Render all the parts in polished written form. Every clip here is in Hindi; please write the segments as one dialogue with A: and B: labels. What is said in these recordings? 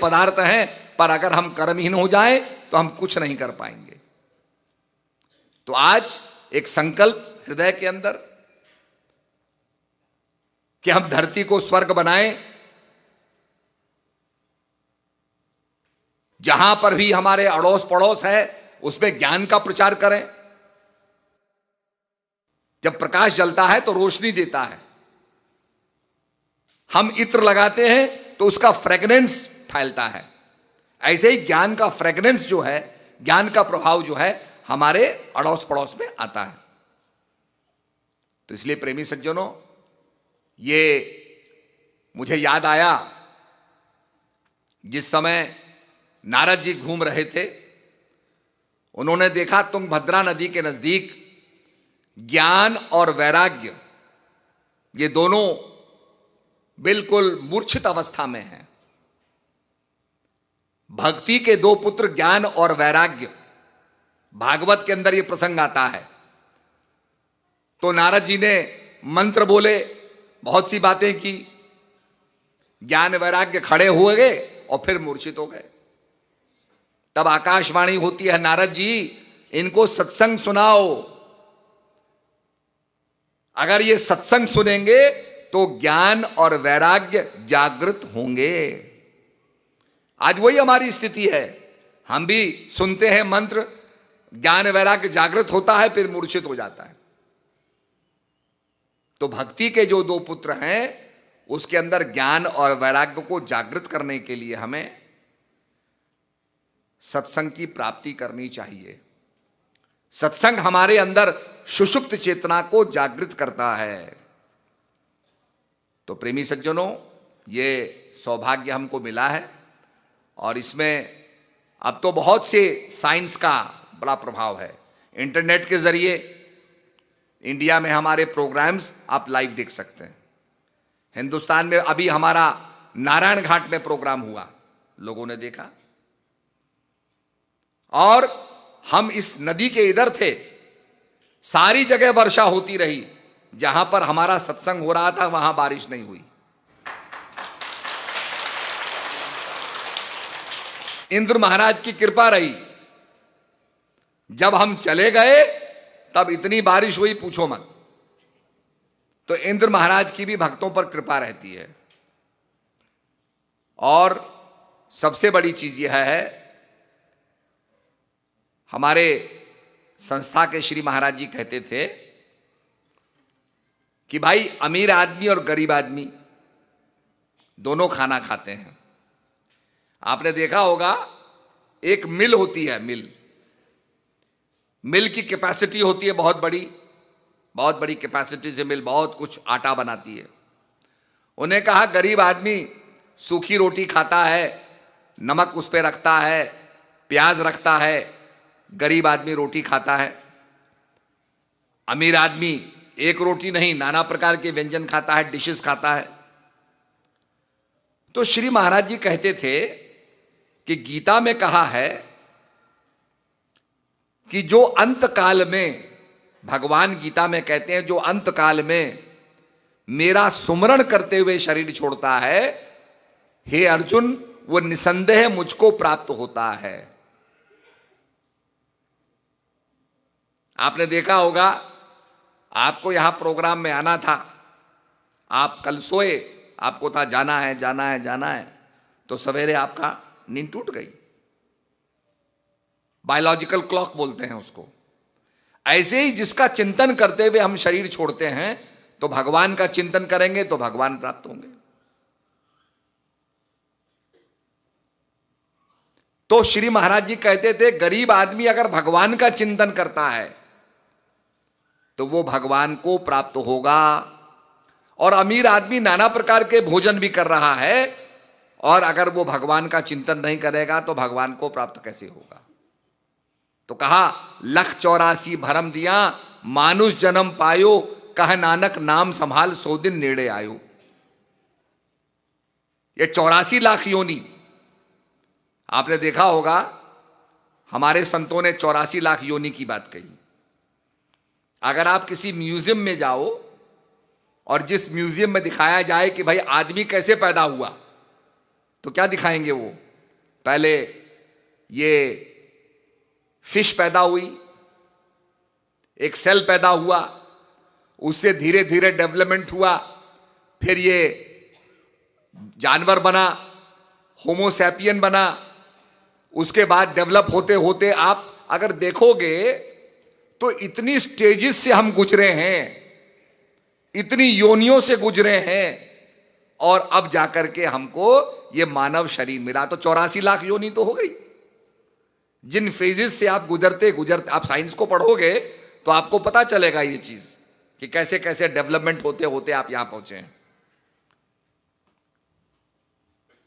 A: पदार्थ हैं, पर अगर हम कर्महीन हो जाएं तो हम कुछ नहीं कर पाएंगे। तो आज एक संकल्प हृदय के अंदर कि हम धरती को स्वर्ग बनाएं, जहां पर भी हमारे अड़ोस पड़ोस है उसमें ज्ञान का प्रचार करें। जब प्रकाश जलता है तो रोशनी देता है, हम इत्र लगाते हैं तो उसका फ्रेग्रेंस फैलता है। ऐसे ही ज्ञान का फ्रेग्रेंस जो है, ज्ञान का प्रभाव जो है हमारे अड़ोस पड़ोस में आता है। तो इसलिए प्रेमी सज्जनों, ये मुझे याद आया जिस समय नारद जी घूम रहे थे, उन्होंने देखा तुंगभद्रा नदी के नजदीक ज्ञान और वैराग्य ये दोनों बिल्कुल मूर्छित अवस्था में हैं। भक्ति के दो पुत्र ज्ञान और वैराग्य, भागवत के अंदर ये प्रसंग आता है। तो नारद जी ने मंत्र बोले, बहुत सी बातें की, ज्ञान वैराग्य खड़े हो गए और फिर मूर्छित हो गए। तब आकाशवाणी होती है, नारद जी इनको सत्संग सुनाओ, अगर ये सत्संग सुनेंगे तो ज्ञान और वैराग्य जागृत होंगे। आज वही हमारी स्थिति है, हम भी सुनते हैं मंत्र, ज्ञान वैराग्य जागृत होता है फिर मूर्छित हो जाता है। तो भक्ति के जो दो पुत्र हैं उसके अंदर ज्ञान और वैराग्य को जागृत करने के लिए हमें सत्संग की प्राप्ति करनी चाहिए। सत्संग हमारे अंदर सुषुप्त चेतना को जागृत करता है। तो प्रेमी सज्जनों, ये सौभाग्य हमको मिला है और इसमें अब तो बहुत से साइंस का बड़ा प्रभाव है। इंटरनेट के जरिए इंडिया में हमारे प्रोग्राम्स आप लाइव देख सकते हैं। हिंदुस्तान में अभी हमारा नारायण घाट में प्रोग्राम हुआ, लोगों ने देखा, और हम इस नदी के इधर थे, सारी जगह वर्षा होती रही, जहां पर हमारा सत्संग हो रहा था वहां बारिश नहीं हुई। इंद्र महाराज की कृपा रही, जब हम चले गए तब इतनी बारिश हुई पूछो मत। तो इंद्र महाराज की भी भक्तों पर कृपा रहती है। और सबसे बड़ी चीज यह है, हमारे संस्था के श्री महाराज जी कहते थे कि भाई अमीर आदमी और गरीब आदमी दोनों खाना खाते हैं। आपने देखा होगा, एक मिल होती है, मिल की कैपेसिटी होती है बहुत बड़ी कैपेसिटी से मिल बहुत कुछ आटा बनाती है। उन्हें कहा गरीब आदमी सूखी रोटी खाता है, नमक उस पर रखता है, प्याज रखता है, गरीब आदमी रोटी खाता है। अमीर आदमी एक रोटी नहीं, नाना प्रकार के व्यंजन खाता है, डिशेस खाता है। तो श्री महाराज जी कहते थे कि गीता में कहा है कि जो अंत काल में, भगवान गीता में कहते हैं, जो अंत काल में मेरा सुमरण करते हुए शरीर छोड़ता है, हे अर्जुन, वो निसंदेह मुझको प्राप्त होता है। आपने देखा होगा, आपको यहां प्रोग्राम में आना था, आप कल सोए, आपको था जाना है, तो सवेरे आपका नींद टूट गई। बायोलॉजिकल क्लॉक बोलते हैं उसको। ऐसे ही जिसका चिंतन करते हुए हम शरीर छोड़ते हैं, तो भगवान का चिंतन करेंगे तो भगवान प्राप्त होंगे। तो श्री महाराज जी कहते थे, गरीब आदमी अगर भगवान का चिंतन करता है तो वो भगवान को प्राप्त होगा, और अमीर आदमी नाना प्रकार के भोजन भी कर रहा है, और अगर वो भगवान का चिंतन नहीं करेगा तो भगवान को प्राप्त कैसे होगा। तो कहा, 184 भरम दिया मानुष जन्म पायो, कह नानक नाम संभाल 100 दिन नेड़े आयो। ये 84 लाख योनि, आपने देखा होगा हमारे संतों ने 84 लाख योनि की बात कही। अगर आप किसी म्यूजियम में जाओ और जिस म्यूजियम में दिखाया जाए कि भाई आदमी कैसे पैदा हुआ, तो क्या दिखाएंगे वो? पहले ये फिश पैदा हुई, एक सेल पैदा हुआ, उससे धीरे धीरे डेवलपमेंट हुआ, फिर ये जानवर बना, होमोसैपियन बना। उसके बाद डेवलप होते होते आप अगर देखोगे तो इतनी स्टेजेस से हम गुजरे हैं, इतनी योनियों से गुजरे हैं, और अब जाकर के हमको ये मानव शरीर मिला। तो 84 लाख योनि तो हो गई। जिन फेजेस से आप गुजरते गुजरते, आप साइंस को पढ़ोगे तो आपको पता चलेगा ये चीज कि कैसे कैसे डेवलपमेंट होते होते आप यहां पहुंचे हैं।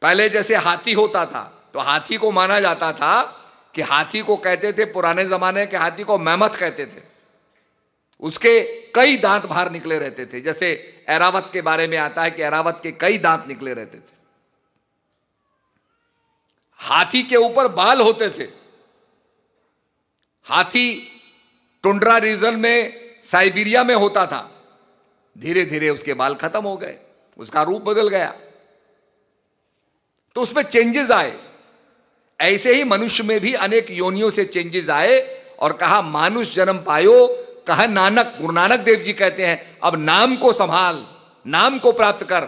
A: पहले जैसे हाथी होता था तो हाथी को माना जाता था कि हाथी को कहते थे, पुराने जमाने के हाथी को मैमथ कहते थे, उसके कई दांत बाहर निकले रहते थे। जैसे ऐरावत के बारे में आता है कि ऐरावत के कई दांत निकले रहते थे। हाथी के ऊपर बाल होते थे। हाथी टुंड्रा रीजन में, साइबेरिया में होता था। धीरे धीरे उसके बाल खत्म हो गए, उसका रूप बदल गया, तो उसमें चेंजेस आए। ऐसे ही मनुष्य में भी अनेक योनियों से चेंजेस आए और कहा मानुष जन्म पायो, कहा नानक, गुरु नानक देव जी कहते हैं अब नाम को संभाल, नाम को प्राप्त कर।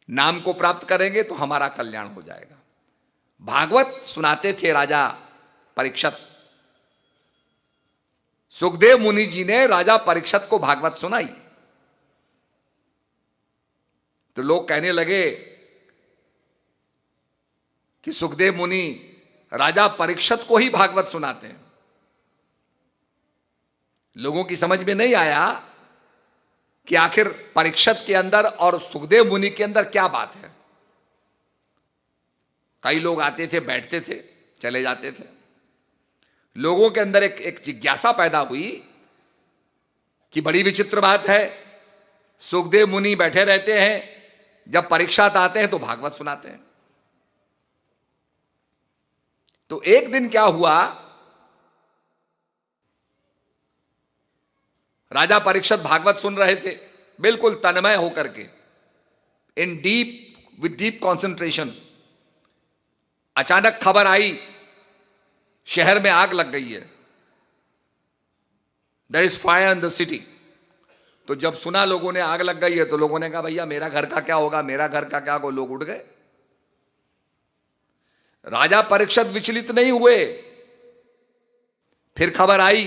A: नाम को प्राप्त करेंगे तो हमारा कल्याण हो जाएगा। भागवत सुनाते थे राजा परीक्षित। सुखदेव मुनि जी ने राजा परीक्षित को भागवत सुनाई तो लोग कहने लगे कि सुखदेव मुनि राजा परीक्षित को ही भागवत सुनाते हैं। लोगों की समझ में नहीं आया कि आखिर परीक्षित के अंदर और सुखदेव मुनि के अंदर क्या बात है। कई लोग आते थे, बैठते थे, चले जाते थे। लोगों के अंदर एक जिज्ञासा पैदा हुई कि बड़ी विचित्र बात है, सुखदेव मुनि बैठे रहते हैं, जब परीक्षित आते हैं तो भागवत सुनाते हैं। तो एक दिन क्या हुआ, राजा परीक्षित भागवत सुन रहे थे बिल्कुल तन्मय होकर के, विद डीप कॉन्सेंट्रेशन। अचानक खबर आई शहर में आग लग गई है, there is fire in the city. तो जब सुना लोगों ने आग लग गई है तो लोगों ने कहा भैया मेरा घर का क्या होगा, मेरा घर का क्या होगा। लोग उठ गए। राजा परीक्षित विचलित नहीं हुए। फिर खबर आई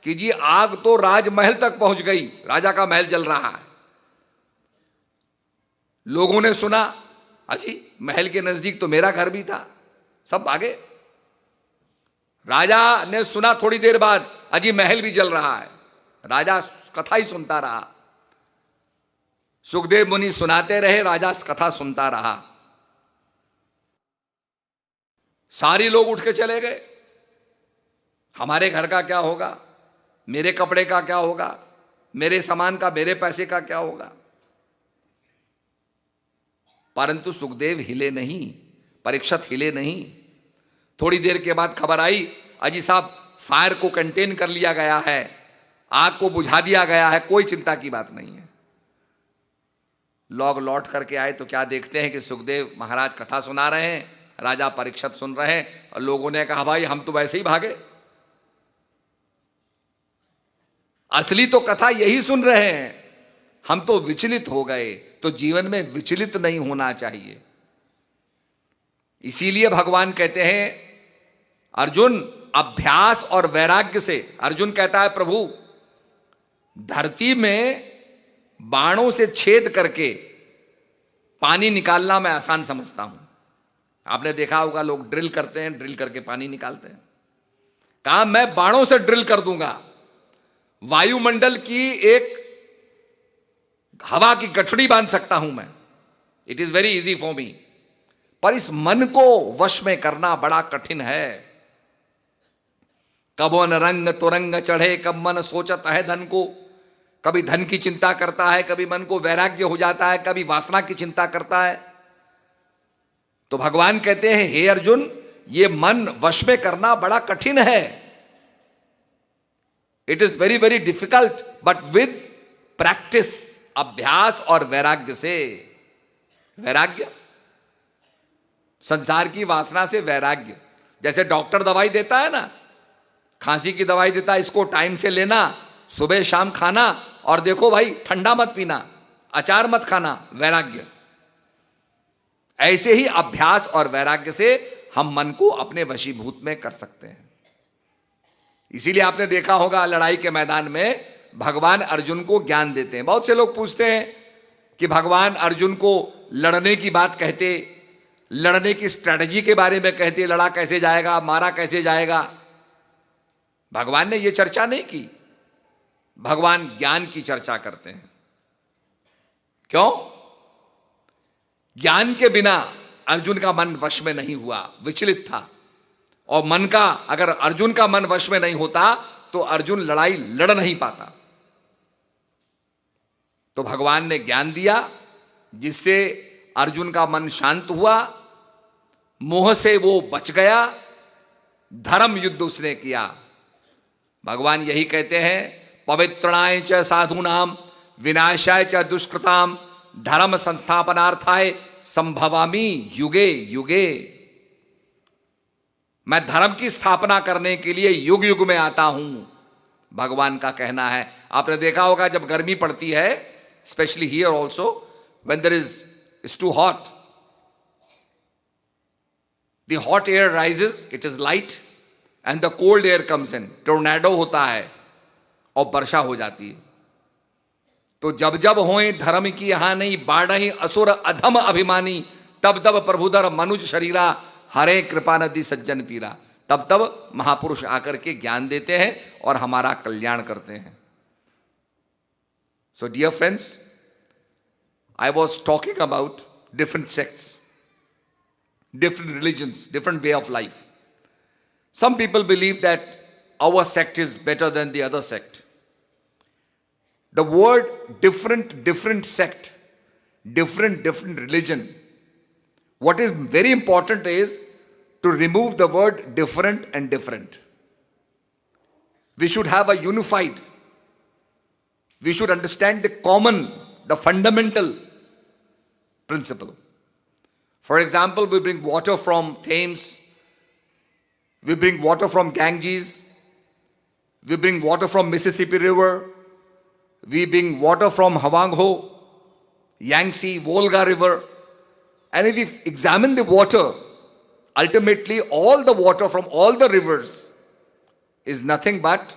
A: कि जी आग तो राजमहल तक पहुंच गई, राजा का महल जल रहा है। लोगों ने सुना, अजी महल के नजदीक तो मेरा घर भी था, सब भागे। राजा ने सुना थोड़ी देर बाद, अजी महल भी जल रहा है। राजा कथा ही सुनता रहा। सुखदेव मुनि सुनाते रहे, राजा कथा सुनता रहा। सारे लोग उठ के चले गए। हमारे घर का क्या होगा, मेरे कपड़े का क्या होगा, मेरे सामान का, मेरे पैसे का क्या होगा। परंतु सुखदेव हिले नहीं, परीक्षित हिले नहीं। थोड़ी देर के बाद खबर आई, अजी साहब फायर को कंटेन कर लिया गया है, आग को बुझा दिया गया है, कोई चिंता की बात नहीं है। लोग लौट करके आए तो क्या देखते हैं कि सुखदेव महाराज कथा सुना रहे हैं, राजा परीक्षित सुन रहे हैं। और लोगों ने कहा भाई हम तो वैसे ही भागे, असली तो कथा यही सुन रहे हैं, हम तो विचलित हो गए। तो जीवन में विचलित नहीं होना चाहिए। इसीलिए भगवान कहते हैं अर्जुन अभ्यास और वैराग्य से, अर्जुन कहता है प्रभु धरती में बाणों से छेद करके पानी निकालना मैं आसान समझता हूं। आपने देखा होगा लोग ड्रिल करते हैं, ड्रिल करके पानी निकालते हैं। कहा मैं बाणों से ड्रिल कर दूंगा, वायुमंडल की एक हवा की गठड़ी बांध सकता हूं मैं, it is very easy for me. पर इस मन को वश में करना बड़ा कठिन है। कबो न रंग तुरंग चढ़े, कब मन सोचत है धन को। कभी धन की चिंता करता है, कभी मन को वैराग्य हो जाता है, कभी वासना की चिंता करता है। तो भगवान कहते हैं हे अर्जुन ये मन वश में करना बड़ा कठिन है। It is very very difficult, but with practice, अभ्यास और वैराग्य से। वैराग्य संसार की वासना से वैराग्य। जैसे डॉक्टर दवाई देता है ना, खांसी की दवाई देता है, इसको टाइम से लेना, सुबह शाम खाना, और देखो भाई ठंडा मत पीना, अचार मत खाना, वैराग्य। ऐसे ही अभ्यास और वैराग्य से हम मन को अपने वशीभूत में कर सकते हैं। इसीलिए आपने देखा होगा लड़ाई के मैदान में भगवान अर्जुन को ज्ञान देते हैं। बहुत से लोग पूछते हैं कि भगवान अर्जुन को लड़ने की बात कहते, लड़ने की स्ट्रैटेजी के बारे में कहते, लड़ा कैसे जाएगा, मारा कैसे जाएगा। भगवान ने यह चर्चा नहीं की, भगवान ज्ञान की चर्चा करते हैं। क्यों? ज्ञान के बिना अर्जुन का मन वश में नहीं हुआ, विचलित था। और मन का, अगर अर्जुन का मन वश में नहीं होता तो अर्जुन लड़ाई लड़ नहीं पाता। तो भगवान ने ज्ञान दिया जिससे अर्जुन का मन शांत हुआ, मोह से वो बच गया, धर्म युद्ध उसने किया। भगवान यही कहते हैं, पवित्रणाय च साधूनाम विनाशाय च दुष्कृताम धर्म संस्थापनार्थाय संभवामि युगे युगे। मैं धर्म की स्थापना करने के लिए युग युग में आता हूं, भगवान का कहना है। आपने देखा होगा जब गर्मी पड़ती है, specially here also, when there is too hot, the hot air rises, it is light, and the cold air comes in, tornado होता है और वर्षा हो जाती है। तो जब जब होए धर्म की हानि, बाढ़हि असुर अधम अभिमानी, तब तब प्रभुधर मनुज शरीरा, हरे कृपा नदी सज्जन पीरा। तब तब महापुरुष आकर के ज्ञान देते हैं और हमारा कल्याण करते हैं। So dear friends, I was talking about different sects, different religions, different way of life. Some people believe that our sect is better than the other sect. The word different sect, different religion, what is very important is to remove the word different and different. We should have a unified, we should understand the common, the fundamental principle. For example, we bring water from Thames, we bring water from Ganges, we bring water from Mississippi River, we bring water from Hwangho, Yangtze, Volga River. And if we examine the water, ultimately all the water from all the rivers is nothing but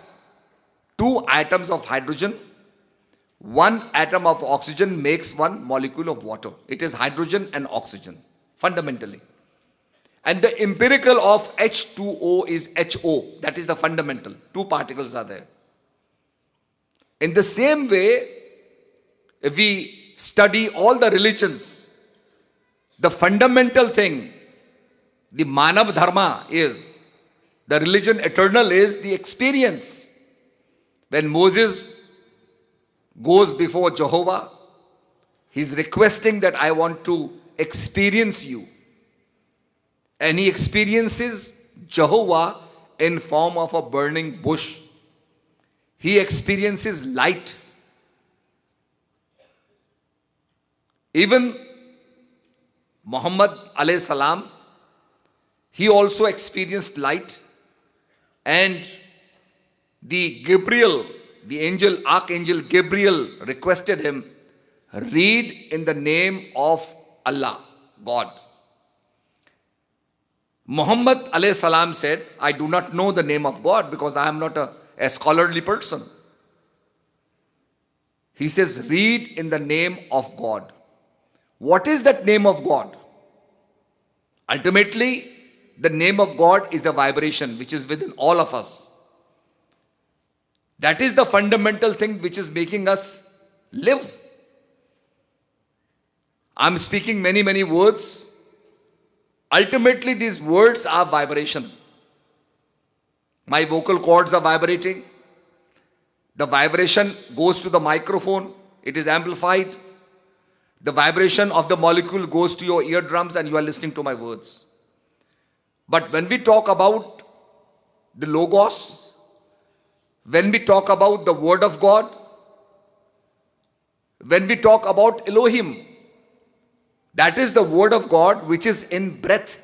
A: 2 atoms of hydrogen, 1 atom of oxygen makes 1 molecule of water. It is hydrogen and oxygen. Fundamentally. And the empirical of H2O is HO. That is the fundamental. 2 particles are there. In the same way, if we study all the religions, the fundamental thing, the Manav Dharma is, the religion eternal is the experience. When Moses goes before Jehovah, he's requesting that I want to experience you, and he experiences Jehovah in form of a burning bush. He experiences light. Even Muhammad alayhi salam, he also experienced light, and the Gabriel, the angel, archangel Gabriel requested him, read in the name of Allah, God. Muhammad alayhi salam said, I do not know the name of God because I am not a scholarly person. He says, read in the name of God. What is that name of God? Ultimately, the name of God is the vibration which is within all of us. That is the fundamental thing which is making us live. I'm speaking many words. Ultimately, these words are vibration. My vocal cords are vibrating. The vibration goes to the microphone. It is amplified. The vibration of the molecule goes to your eardrums and you are listening to my words. But when we talk about the Logos, when we talk about the Word of God, when we talk about Elohim, That is the word of God which is in breath.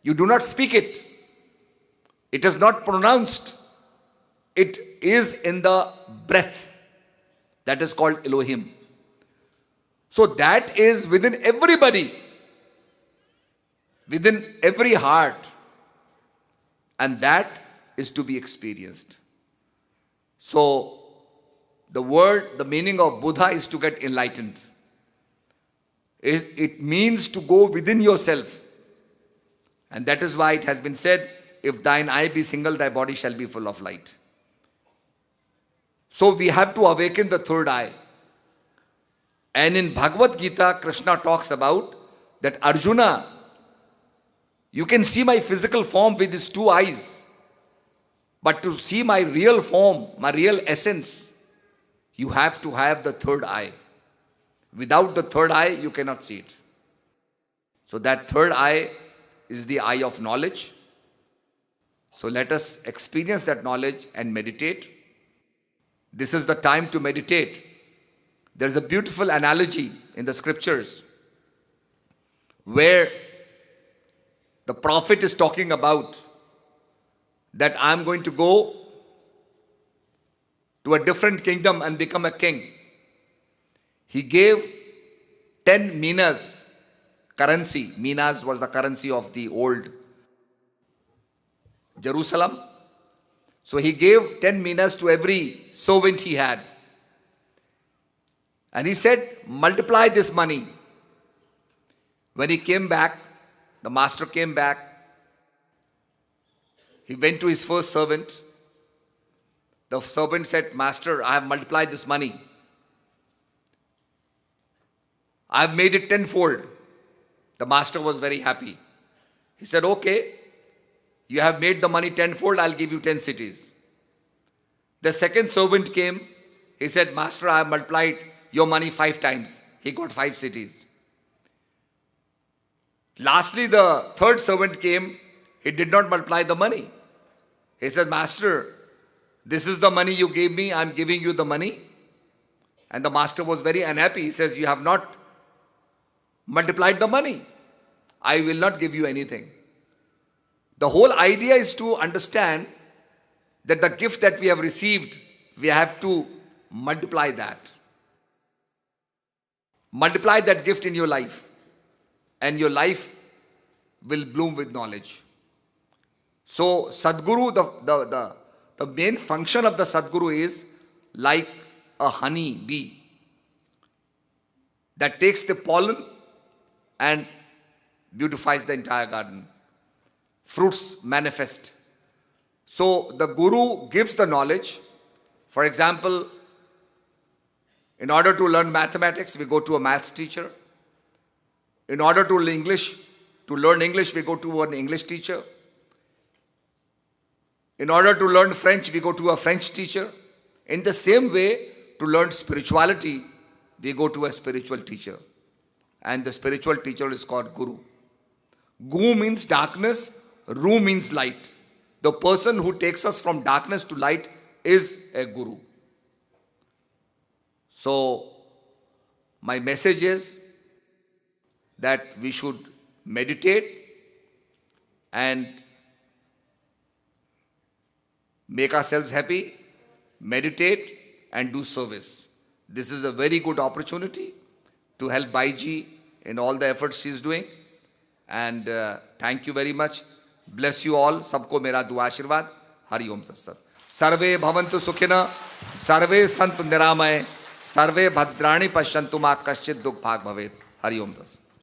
A: You do not speak it. It is not pronounced. It is in the breath. That is called Elohim. So that is within everybody, within every heart, and that is to be experienced. So the word, the meaning of Buddha is to get enlightened. It means to go within yourself. And that is why it has been said, if thine eye be single, thy body shall be full of light. So we have to awaken the third eye. And in Bhagavad Gita, Krishna talks about that Arjuna, you can see my physical form with his two eyes, but to see my real form, my real essence, you have to have the third eye. Without the third eye, you cannot see it. So that third eye is the eye of knowledge. So let us experience that knowledge and meditate. This is the time to meditate. There is a beautiful analogy in the scriptures where the prophet is talking about that I am going to go to a different kingdom and become a king. He gave 10 minas currency. Minas was the currency of the old Jerusalem. So he gave 10 minas to every servant he had. And he said, multiply this money. When he came back, the master came back. He went to his first servant. The servant said, Master, I have multiplied this money. I have made it tenfold. The master was very happy. He said, okay, you have made the money tenfold, I'll give you 10 cities. The second servant came. He said, Master, I have multiplied your money 5 times. He got 5 cities. Lastly, the third servant came. He did not multiply the money. He said, Master, this is the money you gave me. I'm giving you the money. And the master was very unhappy. He says, you have not multiplied the money. I will not give you anything. The whole idea is to understand that the gift that we have received, we have to multiply that. Multiply that gift in your life, and your life will bloom with knowledge. So Sadguru, the main function of the Sadguru is like a honey bee that takes the pollen and beautifies the entire garden. Fruits manifest. So the Guru gives the knowledge. For example, in order to learn mathematics, we go to a maths teacher. In order to learn English, we go to an English teacher. In order to learn French, we go to a French teacher. In the same way, to learn spirituality, we go to a spiritual teacher. And the spiritual teacher is called Guru. Gu means darkness, Ru means light. The person who takes us from darkness to light is a Guru. So, my message is that we should meditate and make ourselves happy, meditate and do service. This is a very good opportunity to help Baiji in all the efforts she is doing. And thank you very much. Bless you all. Sabko mera dua आशीर्वाद. Hari Om Tat Sat. Sarve bhavantu sukhina, sarve santu niramay, sarve bhadrani pashyantu ma kaschit dukh bhag bhavet. Hari Om Tat Sat.